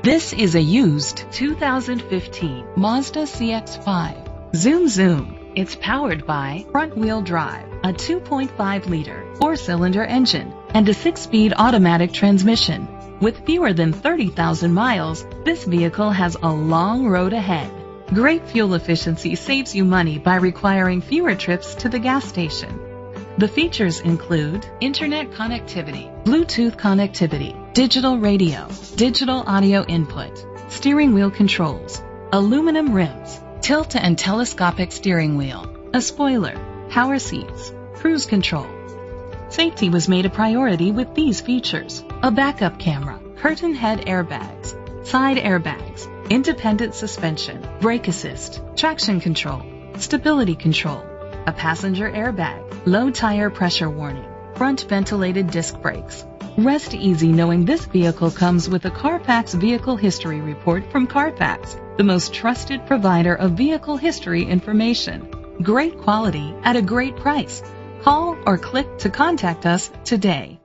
This is a used 2015 Mazda CX-5. Zoom zoom. It's powered by front-wheel drive, a 2.5-liter 4-cylinder engine, and a 6-speed automatic transmission. With fewer than 30,000 miles, this vehicle has a long road ahead. Great fuel efficiency saves you money by requiring fewer trips to the gas station. The features include internet connectivity, Bluetooth connectivity, digital radio, digital audio input, steering wheel controls, aluminum rims, tilt and telescopic steering wheel, a spoiler, power seats, cruise control. Safety was made a priority with these features: a backup camera, curtain head airbags, side airbags, independent suspension, brake assist, traction control, stability control, a passenger airbag, low tire pressure warning, front ventilated disc brakes. Rest easy knowing this vehicle comes with a Carfax Vehicle History Report from Carfax, the most trusted provider of vehicle history information. Great quality at a great price. Call or click to contact us today.